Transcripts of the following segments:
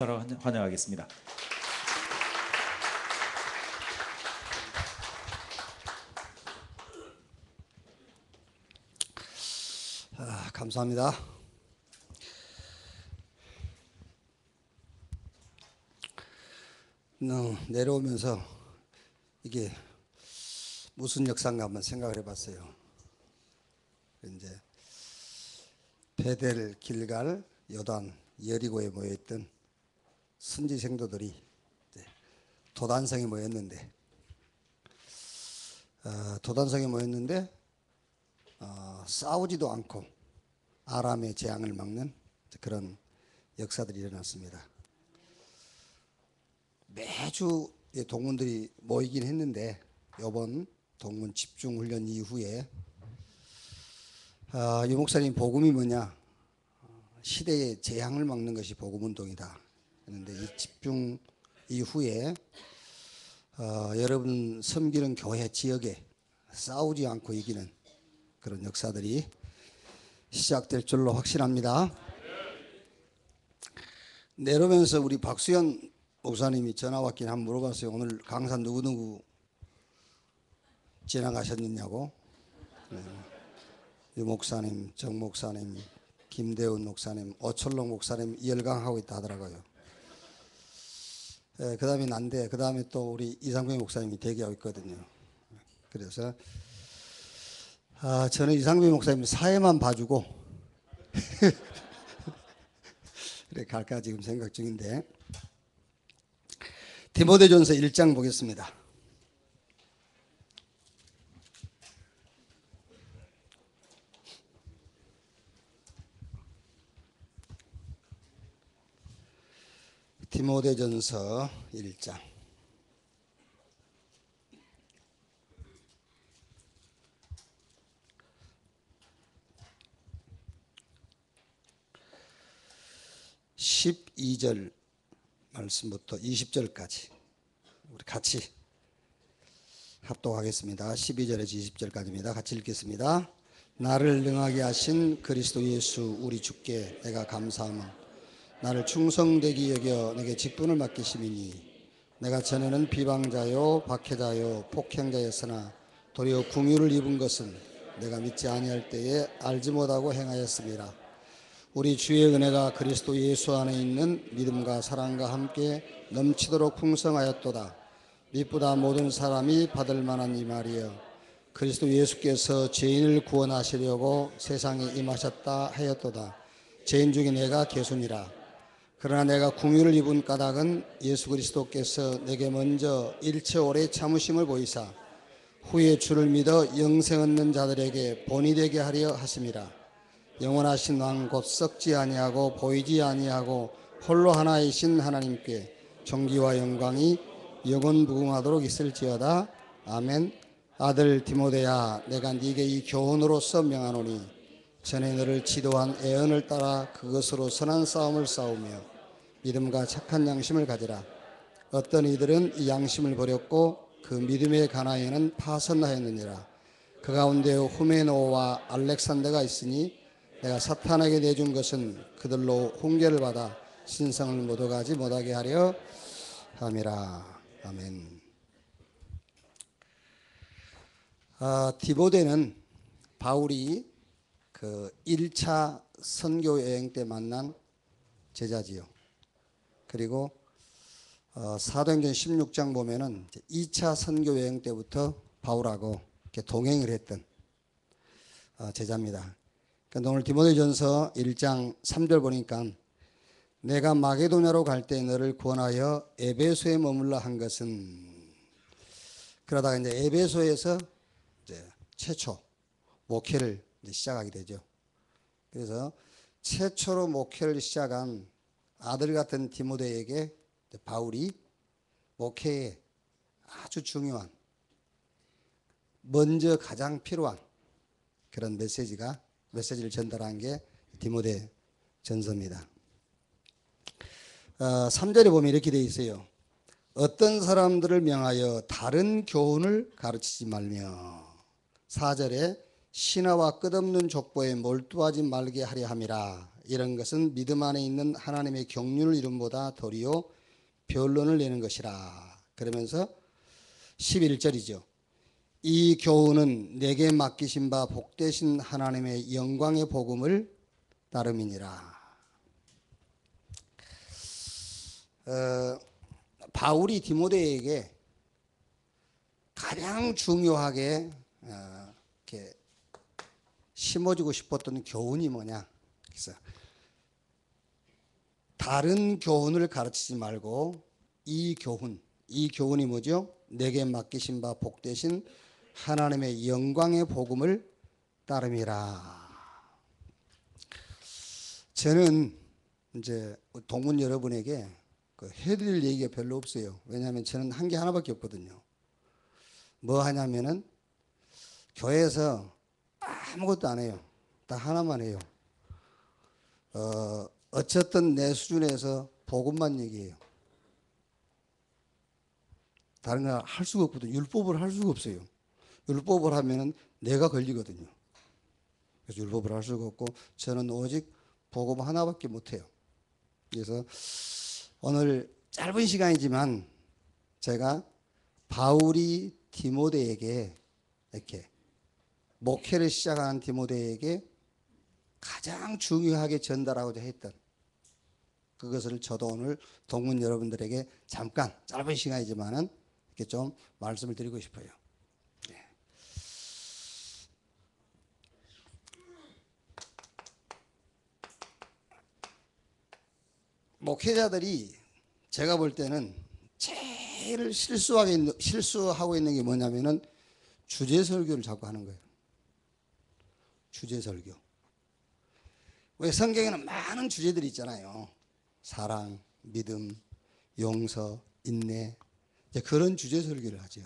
환영하겠습니다. 감사합니다. 내려오면서 이게 무슨 역사인가 한번 생각을 해봤어요. 이제 베델, 길갈, 요단, 여리고에 모여있던 선지 생도들이 도단성에 모였는데, 싸우지도 않고 아람의 재앙을 막는 그런 역사들이 일어났습니다. 매주 동문들이 모이긴 했는데 이번 동문 집중훈련 이후에 유 목사님 복음이 뭐냐? 시대의 재앙을 막는 것이 복음운동이다 했는데, 이 집중 이후에 여러분 섬기는 교회 지역에 싸우지 않고 이기는 그런 역사들이 시작될 줄로 확신합니다. 내려오면서 우리 박수현 목사님이 전화 왔긴 한번 물어봤어요. 오늘 강사 누구누구 지나가셨느냐고. 유 목사님, 정 목사님, 김대훈 목사님, 오철록 목사님 열강하고 있다 하더라고요. 그 다음에 난데, 그 다음에 또 우리 이상병 목사님이 대기하고 있거든요. 그래서 저는 이상병 목사님 사회만 봐주고 그래 갈까 지금 생각 중인데, 디모데전서 1장 보겠습니다. 디모데전서 1장. (12절) 말씀부터 20절까지 우리 같이 합독하겠습니다. 12절에서 20절까지입니다. 같이 읽겠습니다. 나를 능하게 하신 그리스도 예수 우리 주께 내가 감사하며 나를 충성되게 여겨 내게 직분을 맡기심이니, 내가 전에는 비방자요 박해자요 폭행자였으나 도리어 궁유를 입은 것은 내가 믿지 아니할 때에 알지 못하고 행하였습니다. 우리 주의 은혜가 그리스도 예수 안에 있는 믿음과 사랑과 함께 넘치도록 풍성하였도다. 미쁘다 모든 사람이 받을 만한 이 말이여, 그리스도 예수께서 죄인을 구원하시려고 세상에 임하셨다 하였도다. 죄인 중에 내가 개순이라. 그러나 내가 궁유를 입은 까닭은 예수 그리스도께서 내게 먼저 일체 오래 참으심을 보이사 후에 주를 믿어 영생 얻는 자들에게 본이 되게 하려 하심이라. 영원하신 왕 곧 썩지 아니하고 보이지 아니하고 홀로 하나이신 하나님께 존귀와 영광이 영원무궁하도록 있을지어다. 아멘. 아들 디모데야, 내가 네게 이 교훈으로서 명하노니 전에 너를 지도한 애언을 따라 그것으로 선한 싸움을 싸우며 믿음과 착한 양심을 가지라. 어떤 이들은 이 양심을 버렸고 그 믿음의 가나에는 파선하였느니라. 그 가운데 후메노와 알렉산더가 있으니 내가 사탄에게 내준 것은 그들로 훈계를 받아 신성을 못 얻어가지 못하게 하려 함이라. 아멘. 디모데는 바울이 그 1차 선교 여행 때 만난 제자지요. 그리고 사도행전 16장 보면은 2차 선교 여행 때부터 바울하고 이렇게 동행을 했던 제자입니다. 그러니까 오늘 디모데전서 1장 3절 보니까 내가 마게도냐로 갈 때 너를 구원하여 에베소에 머물러 한 것은, 그러다가 이제 에베소에서 이제 최초 목회를 이제 시작하게 되죠. 그래서 최초로 목회를 시작한 아들 같은 디모데에게 바울이 목회에 아주 중요한, 먼저 가장 필요한 그런 메시지를 전달한 게 디모데 전서입니다. 3절에 보면 이렇게 되어 있어요. 어떤 사람들을 명하여 다른 교훈을 가르치지 말며, 4절에 신하와 끝없는 족보에 몰두하지 말게 하려 함이라 이런 것은 믿음 안에 있는 하나님의 경륜을 이름보다 도리어 변론을 내는 것이라. 그러면서 11절이죠. 이 교훈은 내게 맡기신 바 복되신 하나님의 영광의 복음을 따름이니라. 바울이 디모데에게 가장 중요하게 이렇게 심어주고 싶었던 교훈이 뭐냐? 그래서 다른 교훈을 가르치지 말고 이 교훈이 뭐죠? 내게 맡기신 바 복되신 하나님의 영광의 복음을 따름이라. 저는 이제 동문 여러분에게 해드릴 얘기가 별로 없어요. 왜냐하면 저는 한 게 하나밖에 없거든요. 뭐 하냐면은 교회에서 아무것도 안 해요. 딱 하나만 해요. 어쨌든 내 수준에서 복음만 얘기해요. 다른 거 할 수가 없거든요. 율법을 할 수가 없어요. 율법을 하면은 내가 걸리거든요. 그래서 율법을 할 수가 없고 저는 오직 복음 하나밖에 못해요. 그래서 오늘 짧은 시간이지만 제가 바울이 디모데에게 이렇게 목회를 시작한 디모데에게 가장 중요하게 전달하고자 했던 그것을 저도 오늘 동문 여러분들에게 잠깐 짧은 시간이지만은 이렇게 좀 말씀을 드리고 싶어요. 목회자들이 제가 볼 때는 제일 실수하고 있는 게 뭐냐면은 주제 설교를 자꾸 하는 거예요. 주제 설교. 왜 성경에는 많은 주제들이 있잖아요. 사랑, 믿음, 용서, 인내. 이제 그런 주제 설교를 하죠.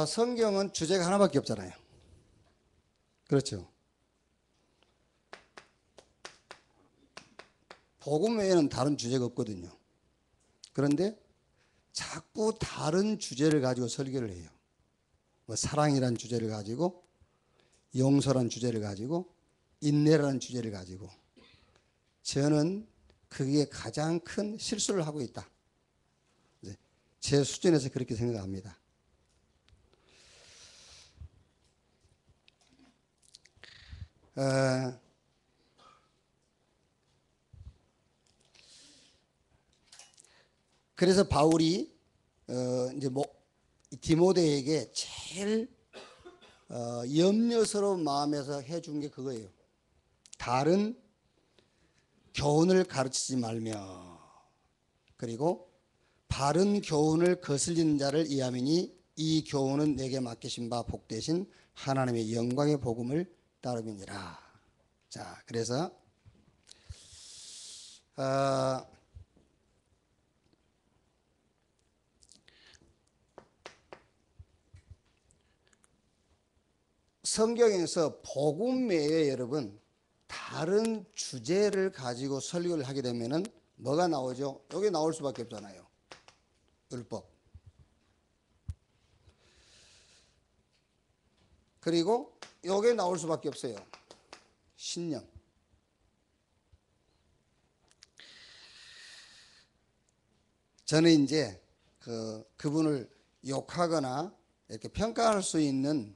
성경은 주제가 하나밖에 없잖아요. 그렇죠. 복음 외에는 다른 주제가 없거든요. 그런데 자꾸 다른 주제를 가지고 설교를 해요. 뭐 사랑이라는 주제를 가지고, 용서라는 주제를 가지고, 인내라는 주제를 가지고. 저는 그게 가장 큰 실수를 하고 있다. 제 수준에서 그렇게 생각합니다. 그래서 바울이 이제 디모데에게 제일 염려스러운 마음에서 해준 게 그거예요. 다른 교훈을 가르치지 말며, 그리고 바른 교훈을 거슬리는 자를 이하미니 이 교훈은 내게 맡기신 바 복되신 하나님의 영광의 복음을 따름이니라. 자, 그래서 성경에서 복음 외에 여러분 다른 주제를 가지고 설교를 하게 되면은 뭐가 나오죠? 여기 나올 수밖에 없잖아요. 율법. 그리고 여기 나올 수밖에 없어요. 신념. 저는 이제 그분을 욕하거나 이렇게 평가할 수 있는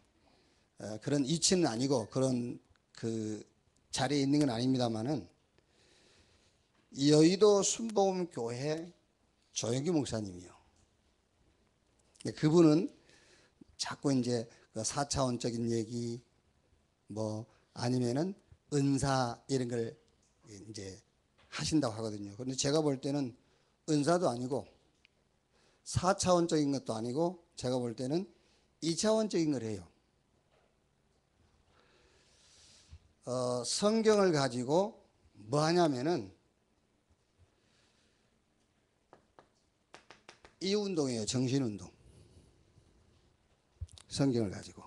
그런 위치는 아니고 그런 그 자리에 있는 건 아닙니다만은 여의도 순복음교회 조영기 목사님이요. 그분은 자꾸 이제 그 4차원적인 얘기 뭐 아니면은 은사 이런 걸 이제 하신다고 하거든요. 그런데 제가 볼 때는 은사도 아니고 4차원적인 것도 아니고 제가 볼 때는 2차원적인 걸 해요. 성경을 가지고 뭐 하냐면은 이 운동이에요. 정신운동. 성경을 가지고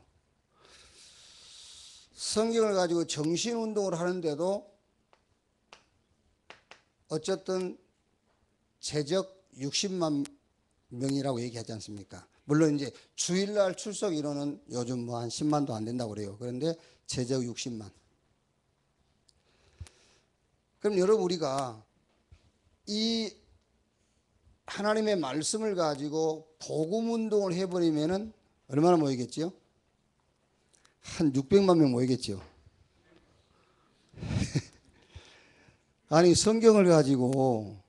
정신운동을 하는데도 어쨌든 제적 60만 명이라고 얘기하지 않습니까? 물론 이제 주일날 출석 인원은 요즘 뭐 한 10만도 안 된다고 그래요. 그런데 제적 60만. 그럼 여러분 우리가 이 하나님의 말씀을 가지고 복음 운동을 해버리면은 얼마나 모이겠지요? 한 600만 명 모이겠죠. 아니 성경을 가지고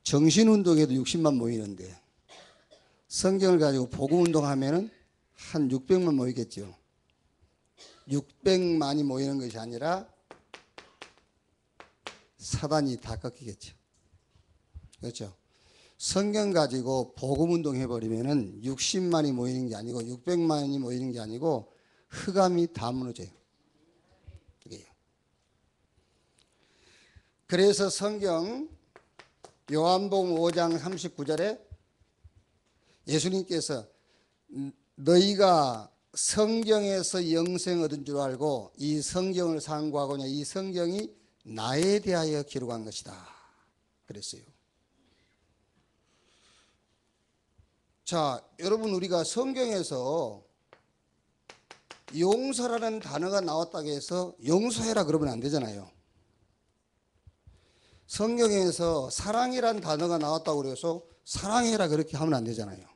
정신운동에도 60만 모이는데 성경을 가지고 복음 운동하면은 한 600만 모이겠죠. 600만이 모이는 것이 아니라 사단이 다 꺾이겠죠. 그렇죠. 성경 가지고 복음 운동 해버리면은 60만이 모이는 게 아니고 600만이 모이는 게 아니고 흑암이 다 무너져요. 그게요. 그래서 성경 요한복음 5장 39절에 예수님께서 너희가 성경에서 영생 얻은 줄 알고 이 성경을 상고하거냐 이 성경이 나에 대하여 기록한 것이다 그랬어요. 자, 여러분 우리가 성경에서 용서라는 단어가 나왔다고 해서 용서해라 그러면 안 되잖아요. 성경에서 사랑이라는 단어가 나왔다고 그래서 사랑해라 그렇게 하면 안 되잖아요.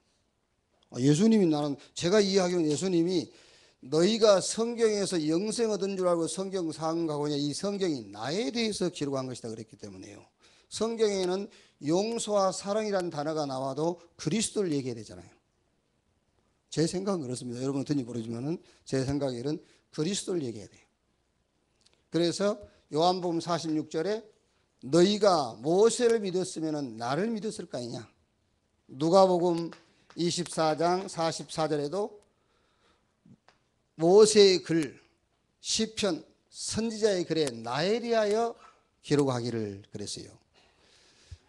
예수님이 제가 이해하기로는 예수님이 너희가 성경에서 영생 얻은 줄 알고 성경 상고하거냐 이 성경이 나에 대해서 기록한 것이다 그랬기 때문에요. 성경에는 용서와 사랑이라는 단어가 나와도 그리스도를 얘기해야 되잖아요. 제 생각은 그렇습니다. 여러분 어떤지 모르지만은 제 생각에는 그리스도를 얘기해야 돼요. 그래서 요한복음 46절에 너희가 모세를 믿었으면 나를 믿었을 거 아니냐. 누가복음 24장 44절에도 모세의 글, 시편, 선지자의 글에 나에 대하여 기록하기를 그랬어요.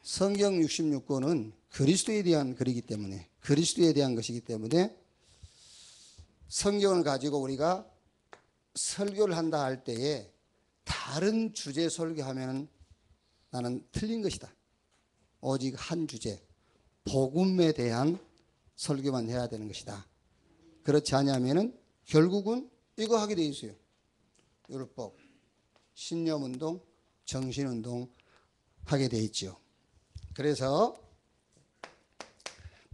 성경 66권은 그리스도에 대한 글이기 때문에 그리스도에 대한 것이기 때문에 성경을 가지고 우리가 설교를 한다 할 때에 다른 주제 설교하면 나는 틀린 것이다. 오직 한 주제, 복음에 대한 설교만 해야 되는 것이다. 그렇지 않으면은 결국은 이거 하게 돼 있어요. 율법, 신념운동, 정신운동 하게 돼 있죠. 그래서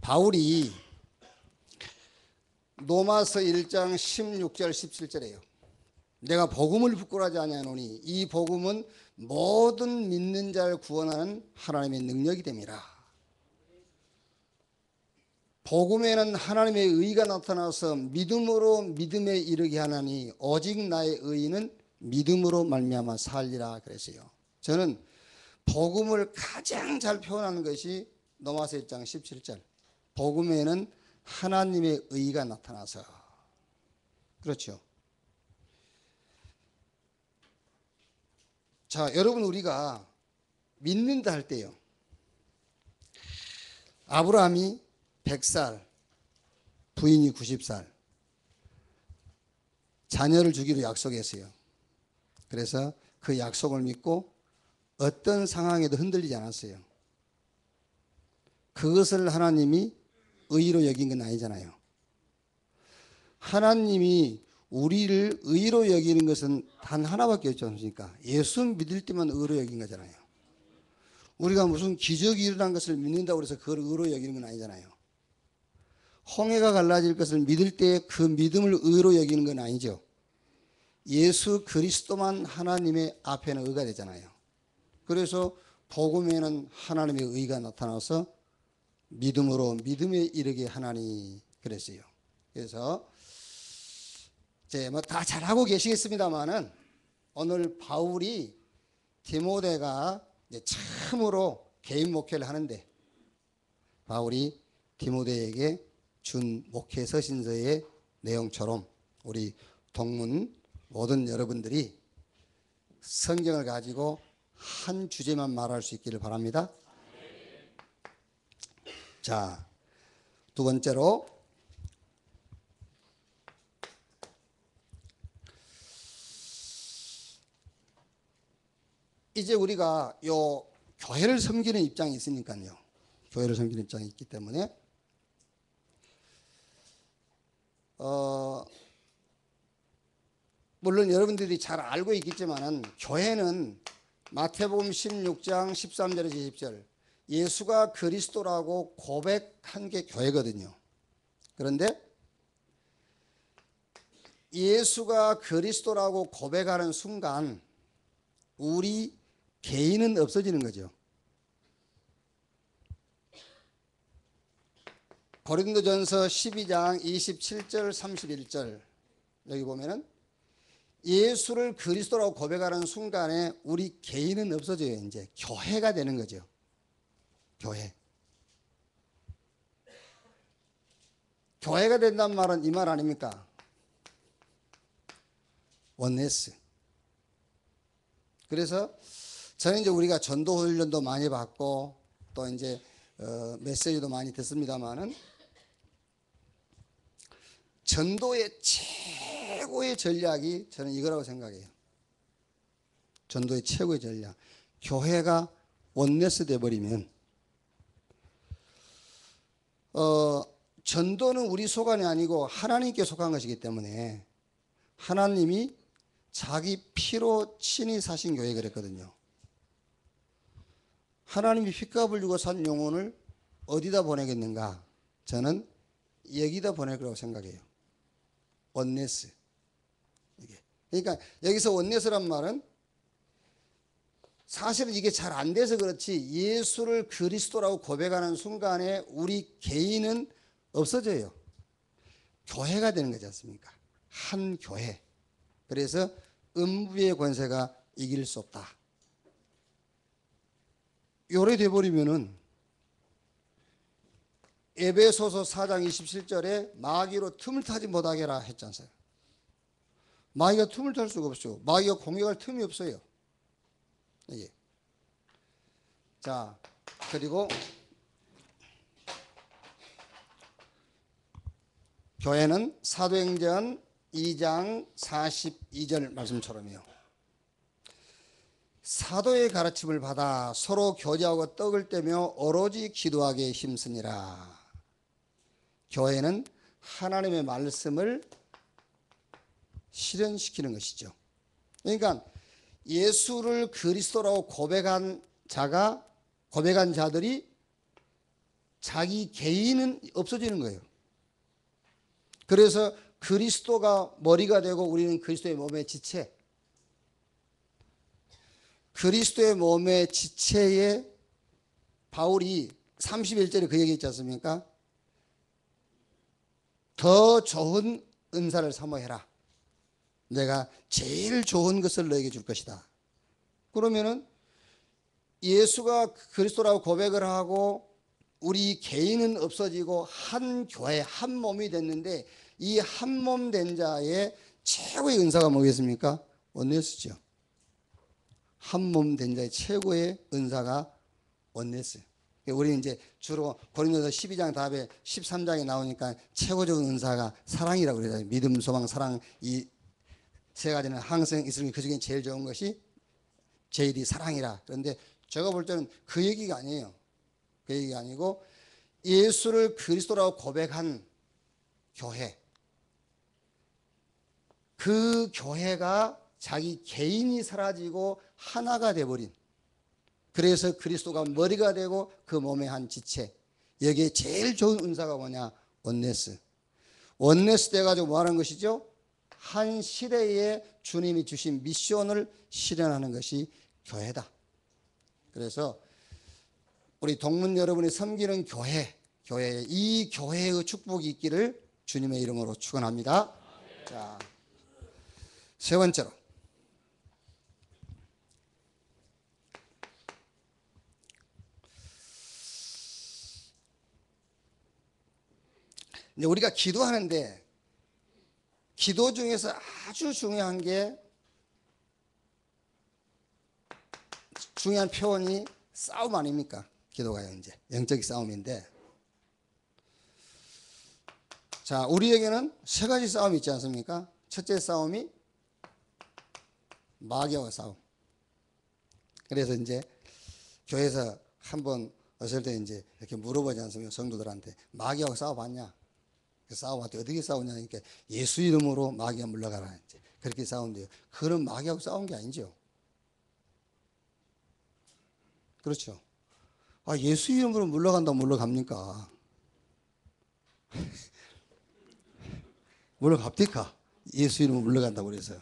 바울이 로마서 1장 16절 17절에요. 내가 복음을 부끄러워하지 아니하노니 이 복음은 모든 믿는 자를 구원하는 하나님의 능력이 됨이라. 복음에는 하나님의 의가 나타나서 믿음으로 믿음에 이르게 하나니 오직 나의 의는 믿음으로 말미암아 살리라 그랬어요. 저는 복음을 가장 잘 표현하는 것이 로마서 1장 17절. 복음에는 하나님의 의가 나타나서. 그렇죠. 자, 여러분 우리가 믿는다 할 때요. 아브라함이 100살, 부인이 90살. 자녀를 주기로 약속했어요. 그래서 그 약속을 믿고 어떤 상황에도 흔들리지 않았어요. 그것을 하나님이 의로 여긴 건 아니잖아요. 하나님이 우리를 의로 여기는 것은 단 하나밖에 없지 않습니까? 예수 믿을 때만 의로 여긴 거잖아요. 우리가 무슨 기적이 일어난 것을 믿는다고 해서 그걸 의로 여기는 건 아니잖아요. 홍해가 갈라질 것을 믿을 때 그 믿음을 의로 여기는 건 아니죠. 예수 그리스도만 하나님의 앞에는 의가 되잖아요. 그래서 복음에는 하나님의 의가 나타나서 믿음으로 믿음에 이르게 하나니 그랬어요. 그래서 이제 뭐 다 잘하고 계시겠습니다만은 오늘 바울이 디모데가 이제 참으로 개인 목회를 하는데 바울이 디모데에게 준 목회 서신서의 내용처럼 우리 동문 모든 여러분들이 성경을 가지고 한 주제만 말할 수 있기를 바랍니다. 자, 두 번째로 이제 우리가 요 교회를 섬기는 입장이 있으니까요. 교회를 섬기는 입장이 있기 때문에 물론 여러분들이 잘 알고 있겠지만은 교회는 마태복음 16장 13절에서 20절. 예수가 그리스도라고 고백한 게 교회거든요. 그런데 예수가 그리스도라고 고백하는 순간 우리 개인은 없어지는 거죠. 고린도전서 12장 27절 31절 여기 보면은 예수를 그리스도라고 고백하는 순간에 우리 개인은 없어져요. 이제 교회가 되는 거죠. 교회. 교회가 된다는 말은 이 말 아닙니까? 원네스. 그래서 저는 이제 우리가 전도 훈련도 많이 받고 또 이제 메시지도 많이 듣습니다만은 전도의 최고의 전략이 저는 이거라고 생각해요. 전도의 최고의 전략. 교회가 원네스 돼버리면 전도는 우리 소관이 아니고 하나님께 속한 것이기 때문에 하나님이 자기 피로 친히 사신 교회 그랬거든요. 하나님이 핏값을 주고 산 영혼을 어디다 보내겠는가? 저는 여기다 보낼 거라고 생각해요. 원네스. 그러니까 여기서 원네스란 말은 사실은 이게 잘 안 돼서 그렇지 예수를 그리스도라고 고백하는 순간에 우리 개인은 없어져요. 교회가 되는 거지 않습니까? 한 교회. 그래서 음부의 권세가 이길 수 없다. 요래 돼버리면은 에베소서 4장 27절에 마귀로 틈을 타지 못하게 하라 했지 않습니까? 마귀가 틈을 탈 수가 없죠. 마귀가 공격할 틈이 없어요. 예. 자, 그리고 교회는 사도행전 2장 42절 말씀처럼요. 사도의 가르침을 받아 서로 교제하고 떡을 떼며 오로지 기도하게 힘쓰니라. 교회는 하나님의 말씀을 실현시키는 것이죠. 그러니까 예수를 그리스도라고 고백한 자들이 자기 개인은 없어지는 거예요. 그래서 그리스도가 머리가 되고 우리는 그리스도의 몸의 지체. 그리스도의 몸의 지체에 바울이 31절에 그 얘기 있지 않습니까? 더 좋은 은사를 사모해라. 내가 제일 좋은 것을 너에게 줄 것이다. 그러면은 예수가 그리스도라고 고백을 하고 우리 개인은 없어지고 한 교회, 한 몸이 됐는데 이 한 몸 된 자의 최고의 은사가 뭐겠습니까? 원네스죠. 한 몸 된 자의 최고의 은사가 원네스. 우리는 이제 주로 고린도서 12장 다음에 13장에 나오니까 최고적인 은사가 사랑이라고 그러잖아요. 믿음, 소망, 사랑 이 세 가지는 항상 있으면 그 중에 제일 좋은 것이 제일이 사랑이라. 그런데 제가 볼 때는 그 얘기가 아니에요. 그 얘기가 아니고 예수를 그리스도라고 고백한 교회. 그 교회가 자기 개인이 사라지고 하나가 돼버린. 그래서 그리스도가 머리가 되고 그 몸의 한 지체. 여기에 제일 좋은 은사가 뭐냐? 원네스. 원네스 돼가지고 뭐 하는 것이죠? 한 시대에 주님이 주신 미션을 실현하는 것이 교회다. 그래서 우리 동문 여러분이 섬기는 교회, 이 교회의 축복이 있기를 주님의 이름으로 축원합니다. 자, 세 번째로 이제 우리가 기도하는데 기도 중에서 아주 중요한 게 중요한 표현이 싸움 아닙니까? 기도가요. 이제 영적인 싸움인데 자, 우리에게는 세 가지 싸움이 있지 않습니까? 첫째 싸움이 마귀와 싸움. 그래서 이제 교회에서 한번 어쩔 때 이제 이렇게 물어보지 않습니까? 성도들한테 마귀하고 싸워봤냐? 싸워봤더니 어떻게 싸우냐? 그러니까 예수 이름으로 마귀가 물러가라. 이제 그렇게 싸운대요. 그런 마귀하고 싸운 게 아니죠. 그렇죠. 아, 예수 이름으로 물러간다 물러갑니까? 물러갑니까? 예수 이름으로 물러간다고 그래서.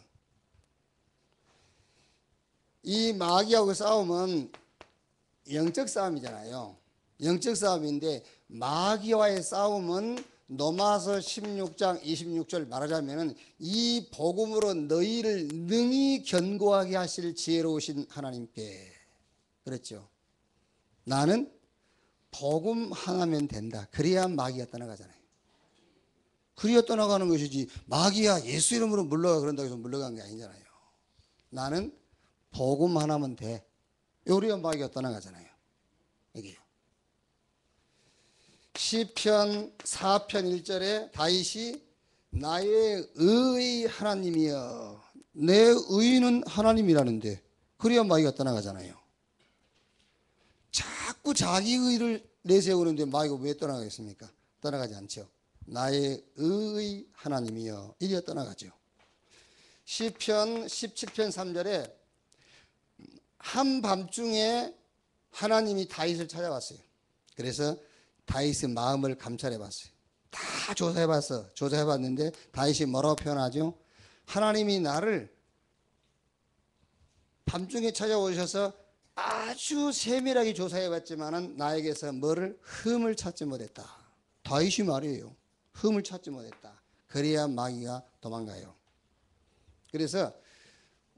이 마귀하고 싸움은 영적 싸움이잖아요. 영적 싸움인데 마귀와의 싸움은 로마서 16장 26절 말하자면은 이 복음으로 너희를 능히 견고하게 하실 지혜로우신 하나님께 그랬죠. 나는 복음 하나면 된다. 그래야 마귀가 떠나가잖아요. 그래야 떠나가는 것이지 마귀야 예수 이름으로 물러가 그런다고 해서 물러간 게 아니잖아요. 나는 복음 하나면 돼. 요리야 마귀가 떠나가잖아요. 여기요. 시편 4편 1절에 다윗이 나의 의의 하나님이여 내 의는 하나님이라는데 그래야 마귀가 떠나가잖아요. 자꾸 자기 의를 내세우는데 마귀가 왜 떠나가겠습니까? 떠나가지 않죠. 나의 의의 하나님이여 이래야 떠나가죠. 시편 17편 3절에 한밤중에 하나님이 다윗을 찾아왔어요. 그래서 다윗의 마음을 감찰해봤어요. 다 조사해봤는데 다윗이 뭐라고 표현하죠? 하나님이 나를 밤중에 찾아오셔서 아주 세밀하게 조사해봤지만은 나에게서 뭐를 흠을 찾지 못했다. 다윗이 말이에요. 흠을 찾지 못했다. 그래야 마귀가 도망가요. 그래서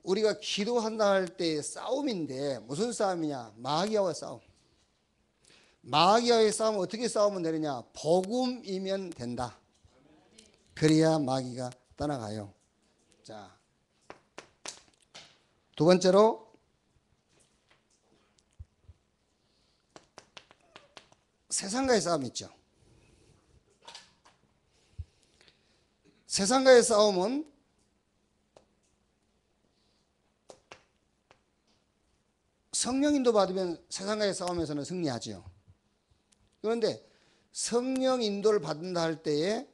우리가 기도한다 할 때 싸움인데 무슨 싸움이냐? 마귀와의 싸움. 마귀와의 싸움 어떻게 싸우면 되느냐? 복음이면 된다. 그래야 마귀가 떠나가요. 자, 두 번째로 세상과의 싸움이 있죠. 세상과의 싸움은 성령 인도 받으면 세상과의 싸움에서는 승리하죠. 그런데 성령 인도를 받는다 할 때에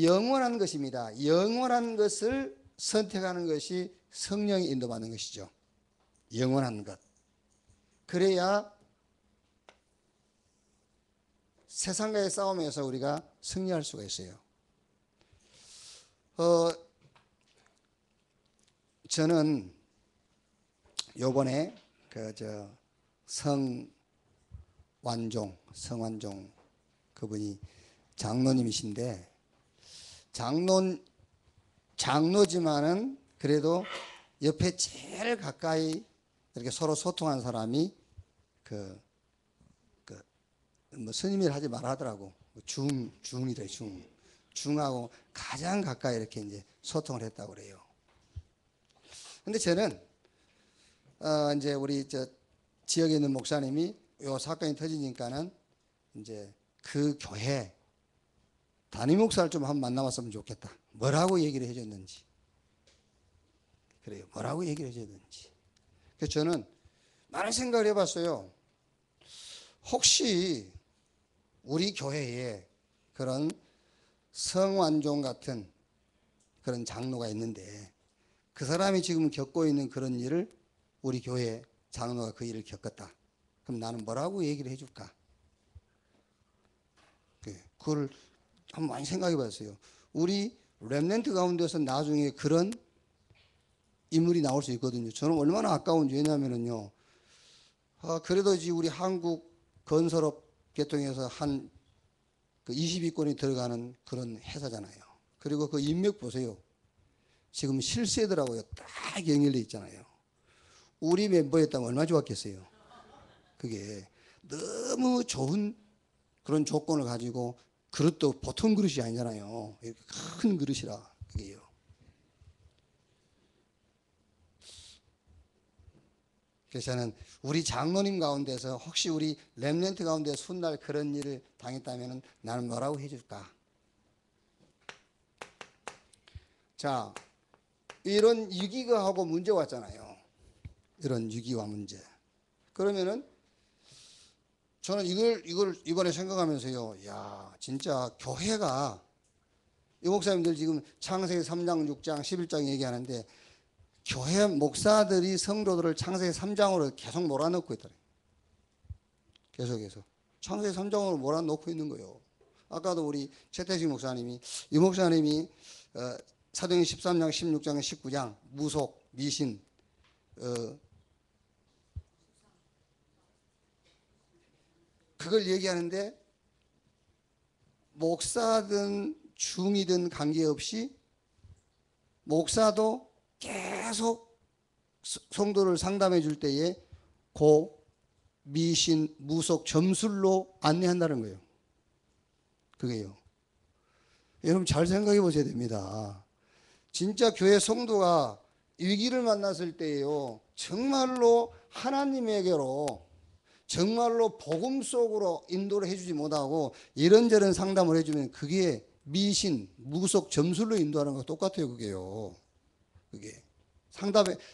영원한 것입니다. 영원한 것을 선택하는 것이 성령이 인도받는 것이죠. 영원한 것. 그래야 세상과의 싸움에서 우리가 승리할 수가 있어요. 저는 요번에 성완종 그분이 장로님이신데 장로지만은 그래도 옆에 제일 가까이 이렇게 서로 소통한 사람이 뭐 스님이라 하지 말아 하더라고. 중이래 중하고 가장 가까이 이렇게 이제 소통을 했다고 그래요. 근데 저는 이제 우리 지역에 있는 목사님이 요 사건이 터지니까는 이제 그 교회 담임 목사를 좀 한번 만나봤으면 좋겠다. 뭐라고 얘기를 해줬는지. 그래요. 뭐라고 얘기를 해줬는지. 그래서 저는 많은 생각을 해봤어요. 혹시 우리 교회에 그런 성완종 같은 그런 장로가 있는데 그 사람이 지금 겪고 있는 그런 일을 우리 교회 장로가 그 일을 겪었다. 그럼 나는 뭐라고 얘기를 해줄까? 그걸 한번 많이 생각해 봤어요. 우리 렘넌트 가운데서 나중에 그런 인물이 나올 수 있거든요. 저는 얼마나 아까운지. 왜냐하면요. 그래도 이제 우리 한국 건설업 계통에서 한 그 20위권이 들어가는 그런 회사잖아요. 그리고 그 인맥 보세요. 지금 실세더라고요. 딱 연결돼 있잖아요. 우리 멤버였다면 얼마나 좋았겠어요. 그게 너무 좋은 그런 조건을 가지고 그릇도 보통 그릇이 아니잖아요. 이렇게 큰 그릇이라 그게요. 그래서 저는 우리 장로님 가운데서 혹시 우리 렘넌트 가운데 훗날 그런 일을 당했다면 나는 뭐라고 해줄까? 자, 이런 위기가 문제 왔잖아요. 이런 위기와 문제. 그러면은 저는 이걸 이번에 생각하면서요. 야, 진짜 교회가 이 목사님들 지금 창세기 3장, 6장, 11장 얘기하는데 교회 목사들이 성도들을 창세기 3장으로 계속 몰아넣고 있더래. 계속해서 창세기 3장으로 몰아넣고 있는 거예요. 아까도 우리 최태식 목사님이, 이 목사님이 사도행전 13장, 16장, 19장 무속, 미신, 그걸 얘기하는데 목사든 중이든 관계없이 목사도 계속 성도를 상담해 줄 때에 고 미신, 무속, 점술로 안내한다는 거예요. 그게요. 여러분 잘 생각해 보셔야 됩니다. 진짜 교회 성도가 위기를 만났을 때에요, 정말로 하나님에게로, 정말로 복음 속으로 인도를 해주지 못하고 이런저런 상담을 해주면 그게 미신, 무속, 점술로 인도하는 거 똑같아요. 그게요. 그게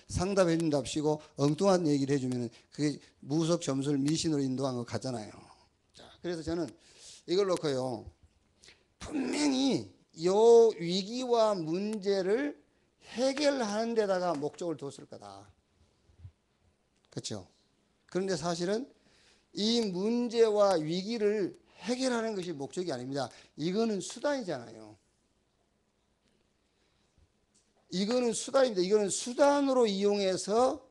상담해 준답시고 엉뚱한 얘기를 해주면 그게 무속, 점술, 미신으로 인도한 것 같잖아요. 자, 그래서 저는 이걸 놓고요, 분명히 요 위기와 문제를 해결하는 데다가 목적을 뒀을 거다. 그렇죠? 그런데 사실은 이 문제와 위기를 해결하는 것이 목적이 아닙니다. 이거는 수단이잖아요. 이거는 수단입니다. 이거는 수단으로 이용해서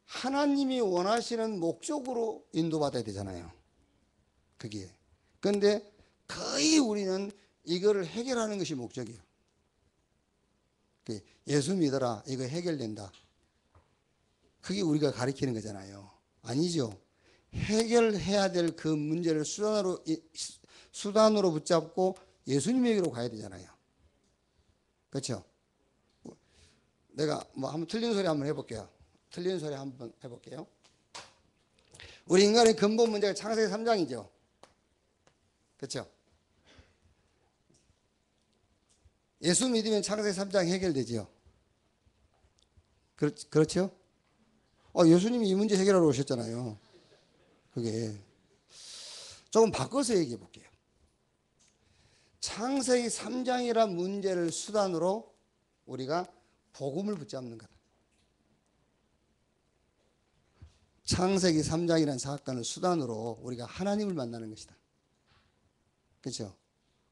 하나님이 원하시는 목적으로 인도받아야 되잖아요. 그게. 그런데 거의 우리는 이거를 해결하는 것이 목적이에요. 예수 믿어라, 이거 해결된다. 그게 우리가 가리키는 거잖아요. 아니죠. 해결해야 될 그 문제를 수단으로 붙잡고 예수님에게로 가야 되잖아요. 그렇죠? 내가 뭐 한번 틀린 소리 한번 해볼게요. 틀린 소리 한번 해볼게요. 우리 인간의 근본 문제가 창세기 3장이죠. 그렇죠? 예수 믿으면 창세기 3장 해결되지요. 그렇죠? 예수님이 이 문제 해결하러 오셨잖아요. 그게 조금 바꿔서 얘기해 볼게요. 창세기 3장이란 문제를 수단으로 우리가 복음을 붙잡는 거다. 창세기 3장이라는 사건을 수단으로 우리가 하나님을 만나는 것이다. 그렇죠?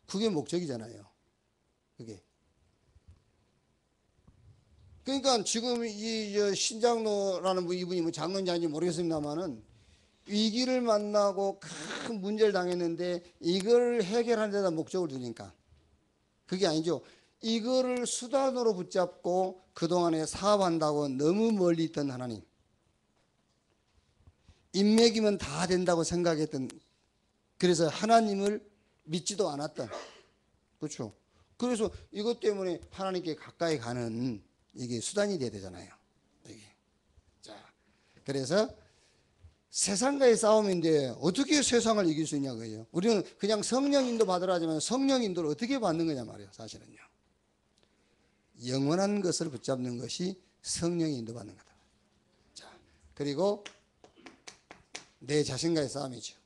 그게 목적이잖아요. 그게. 그러니까 지금 이 신장로라는 이분이 뭐 장로인지 모르겠습니다만은 위기를 만나고 큰 문제를 당했는데 이걸 해결하는 데다 목적을 두니까 그게 아니죠. 이거를 수단으로 붙잡고 그동안에 사업한다고 너무 멀리 있던 하나님, 인맥이면 다 된다고 생각했던, 그래서 하나님을 믿지도 않았던, 그렇죠. 그래서 이것 때문에 하나님께 가까이 가는 이게 수단이 돼야 되잖아요. 이게. 자, 그래서 세상과의 싸움인데 어떻게 세상을 이길 수 있냐고요. 우리는 그냥 성령 인도 받으라 하지만 성령 인도를 어떻게 받는 거냐 말이에요. 사실은요. 영원한 것을 붙잡는 것이 성령의 인도받는 거다. 자, 그리고 내 자신과의 싸움이죠.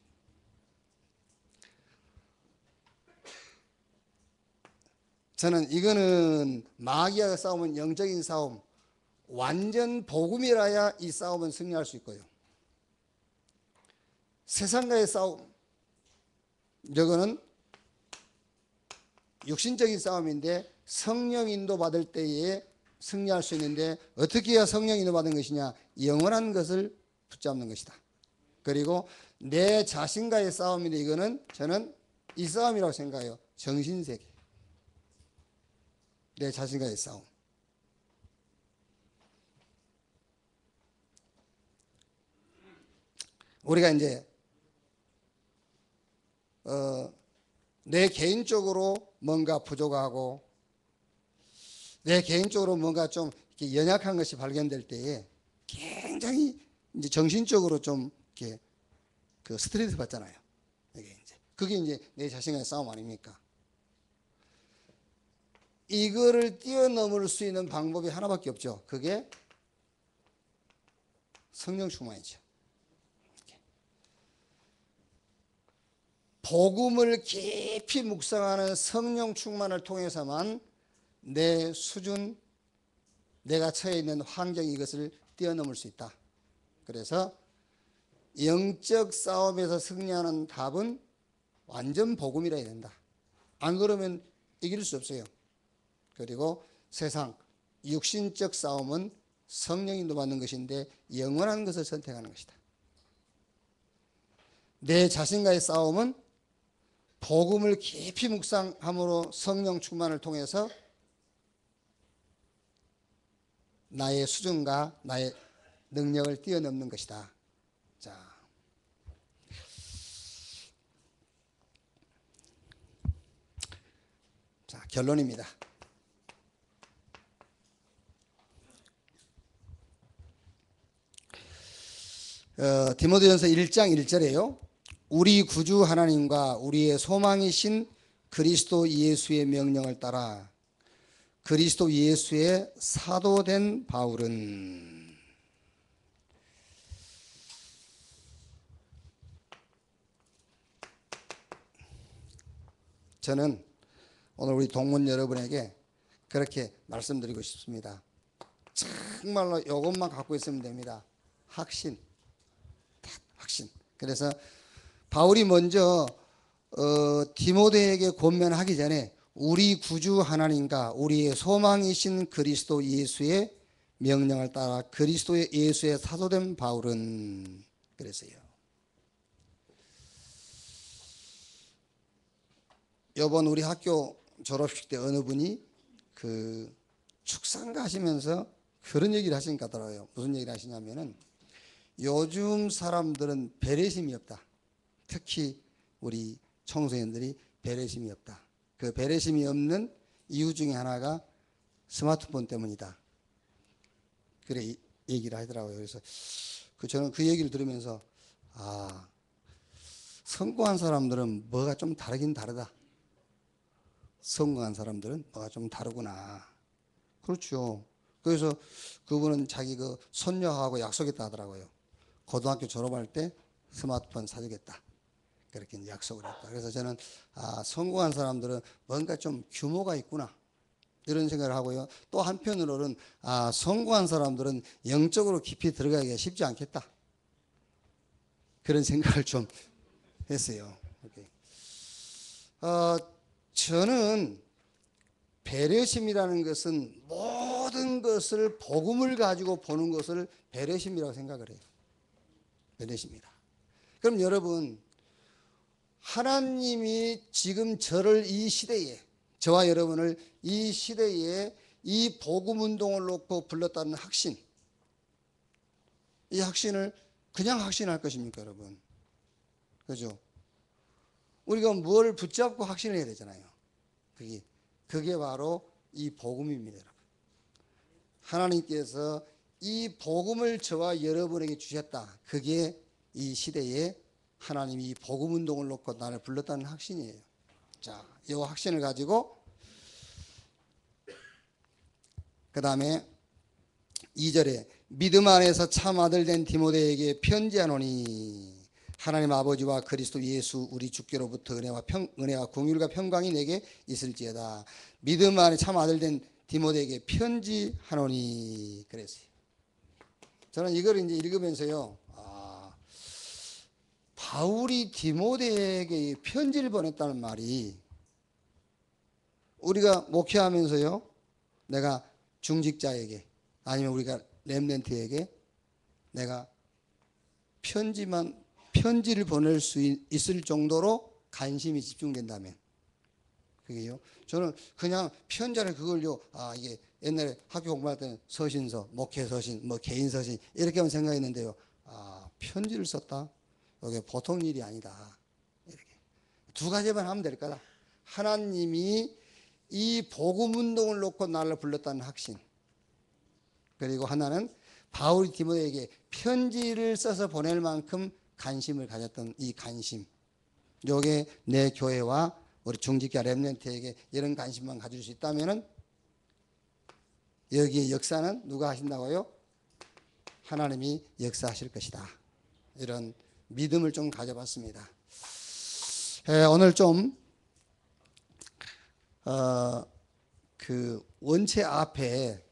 저는 이거는 마귀와 싸움은 영적인 싸움, 완전 복음이라야 이 싸움은 승리할 수 있고요. 세상과의 싸움, 이거는 육신적인 싸움인데 성령 인도 받을 때에 승리할 수 있는데 어떻게 해야 성령 인도 받은 것이냐? 영원한 것을 붙잡는 것이다. 그리고 내 자신과의 싸움인데 이거는 저는 이 싸움이라고 생각해요. 정신세계. 내 자신과의 싸움. 우리가 이제 내 개인적으로 뭔가 부족하고 내 개인적으로 뭔가 좀 이렇게 연약한 것이 발견될 때에 굉장히 이제 정신적으로 좀 이렇게 그 스트레스 받잖아요. 그게 이제 내 자신과의 싸움 아닙니까? 이거를 뛰어넘을 수 있는 방법이 하나밖에 없죠. 그게 성령 충만이죠. 복음을 깊이 묵상하는 성령 충만을 통해서만 내 수준, 내가 처해 있는 환경이 이것을 뛰어넘을 수 있다. 그래서 영적 싸움에서 승리하는 답은 완전 복음이라 해야 된다. 안 그러면 이길 수 없어요. 그리고 세상 육신적 싸움은 성령이 인도받는 것인데 영원한 것을 선택하는 것이다. 내 자신과의 싸움은 복음을 깊이 묵상함으로 성령 충만을 통해서 나의 수준과 나의 능력을 뛰어넘는 것이다. 자, 결론입니다. 디모데전서 1장 1절에요. 우리 구주 하나님과 우리의 소망이신 그리스도 예수의 명령을 따라 그리스도 예수의 사도된 바울은 저는 오늘 우리 동문 여러분에게 그렇게 말씀드리고 싶습니다. 정말로 이것만 갖고 있으면 됩니다. 확신. 확신. 그래서 바울이 먼저 디모데에게 권면하기 전에 우리 구주 하나님과 우리의 소망이신 그리스도 예수의 명령을 따라 그리스도 예수의 사도된 바울은 그랬어요. 이번 우리 학교 졸업식 때 어느 분이 그 축산 가시면서 그런 얘기를 하신 것 같더라고요. 무슨 얘기를 하시냐면은 요즘 사람들은 배려심이 없다. 특히 우리 청소년들이 배려심이 없다. 그 배려심이 없는 이유 중에 하나가 스마트폰 때문이다. 그래 얘기를 하더라고요. 그래서 저는 그 얘기를 들으면서 성공한 사람들은 뭐가 좀 다르긴 다르다. 성공한 사람들은 뭐가 좀 다르구나. 그렇죠. 그래서 그분은 자기 그 손녀하고 약속했다 하더라고요. 고등학교 졸업할 때 스마트폰 사주겠다. 그렇게 약속을 했다. 그래서 저는 성공한 사람들은 뭔가 좀 규모가 있구나. 이런 생각을 하고요. 또 한편으로는 성공한 사람들은 영적으로 깊이 들어가기가 쉽지 않겠다. 그런 생각을 좀 했어요. 저는 배려심이라는 것은 모든 것을 복음을 가지고 보는 것을 배려심이라고 생각을 해요. 배려심이다. 그럼 여러분, 하나님이 지금 저를 이 시대에, 저와 여러분을 이 시대에 이 복음 운동을 놓고 불렀다는 확신, 이 확신을 그냥 확신할 것입니까, 여러분? 그죠? 우리가 뭘 붙잡고 확신을 해야 되잖아요. 그게 바로 이 복음입니다, 여러분. 하나님께서 이 복음을 저와 여러분에게 주셨다. 그게 이 시대에 하나님이 이 복음 운동을 놓고 나를 불렀다는 확신이에요. 자, 이 확신을 가지고 그 다음에 2절에 믿음 안에서 참 아들 된 디모데에게 편지하노니 하나님 아버지와 그리스도 예수 우리 주께로부터 은혜와 공율과 평강이 내게 있을지어다. 믿음 안에 참 아들 된 디모데에게 편지하노니 그랬어요. 저는 이걸 이제 읽으면서요. 바울이 디모데에게 편지를 보냈다는 말이 우리가 목회하면서요. 내가 중직자에게 아니면 우리가 렘넌트에게 내가 편지를 보낼 수 있을 정도로 관심이 집중된다면 그게요. 저는 그냥 편지를 그걸요. 이게 옛날에 학교 공부할 때는 서신서, 목회 서신, 뭐 개인 서신 이렇게만 생각했는데요. 편지를 썼다. 이게 보통 일이 아니다. 이렇게 두 가지만 하면 될 거다. 하나님이 이 복음 운동을 놓고 나를 불렀다는 확신. 그리고 하나는 바울이 디모데에게 편지를 써서 보낼 만큼 관심을 가졌던 이 관심. 요게 내 교회와 우리 중직자 렘넌트에게 이런 관심만 가질 수 있다면은 여기에 역사는 누가 하신다고요? 하나님이 역사하실 것이다. 이런 믿음을 좀 가져봤습니다. 오늘 좀 그 원체 앞에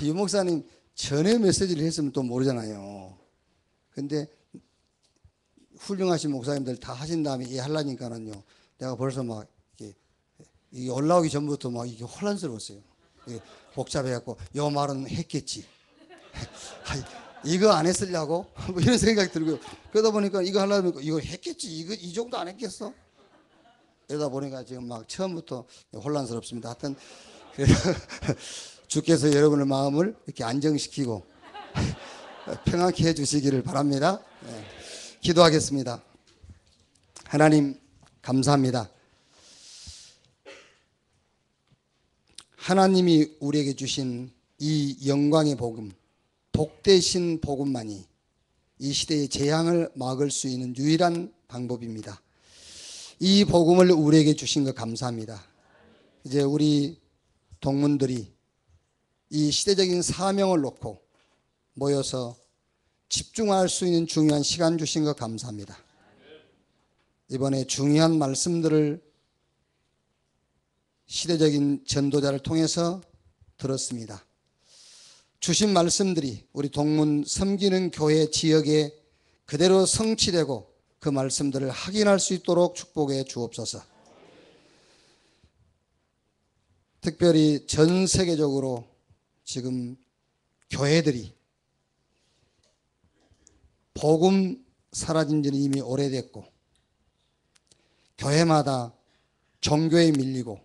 유 목사님 전에 메시지를 했으면 또 모르잖아요. 근데 훌륭하신 목사님들 다 하신 다음에 이 하려니까는요, 내가 벌써 막 이게 올라오기 전부터 막 이게 혼란스러웠어요. 이게 복잡해갖고 요 말은 했겠지. 이거 안 했으려고 뭐 이런 생각이 들고요. 그러다 보니까 이거 하려면 이거 했겠지. 이거 이 정도 안 했겠어? 이러다 보니까 지금 막 처음부터 혼란스럽습니다. 하여튼 그래서 주께서 여러분의 마음을 이렇게 안정시키고 평안케 해주시기를 바랍니다. 네. 기도하겠습니다. 하나님 감사합니다. 하나님이 우리에게 주신 이 영광의 복음, 복되신 복음만이 이 시대의 재앙을 막을 수 있는 유일한 방법입니다. 이 복음을 우리에게 주신 것 감사합니다. 이제 우리 동문들이 이 시대적인 사명을 놓고 모여서 집중할 수 있는 중요한 시간 주신 것 감사합니다. 이번에 중요한 말씀들을 시대적인 전도자를 통해서 들었습니다. 주신 말씀들이 우리 동문 섬기는 교회 지역에 그대로 성취되고 그 말씀들을 확인할 수 있도록 축복해 주옵소서. 특별히 전 세계적으로 지금 교회들이 복음 사라진 지는 이미 오래됐고 교회마다 종교에 밀리고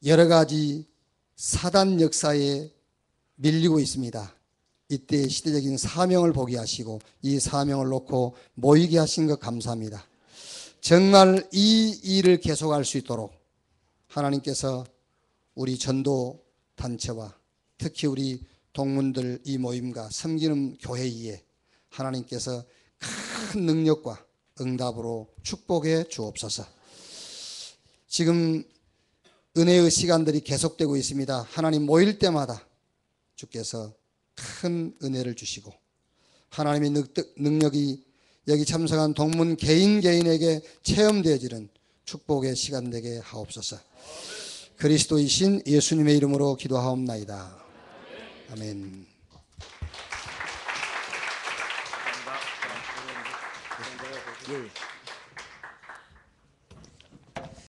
여러 가지 사단 역사에 밀리고 있습니다. 이때 시대적인 사명을 보게 하시고 이 사명을 놓고 모이게 하신 것 감사합니다. 정말 이 일을 계속할 수 있도록 하나님께서 우리 전도 단체와 특히 우리 동문들 이 모임과 섬기는 교회 위에 하나님께서 큰 능력과 응답으로 축복해 주옵소서. 지금 은혜의 시간들이 계속되고 있습니다. 하나님 모일 때마다 주께서 큰 은혜를 주시고 하나님의 능력이 여기 참석한 동문 개인에게 체험되어지는 축복의 시간 되게 하옵소서. 그리스도이신 예수님의 이름으로 기도하옵나이다. 아멘. 감사합니다.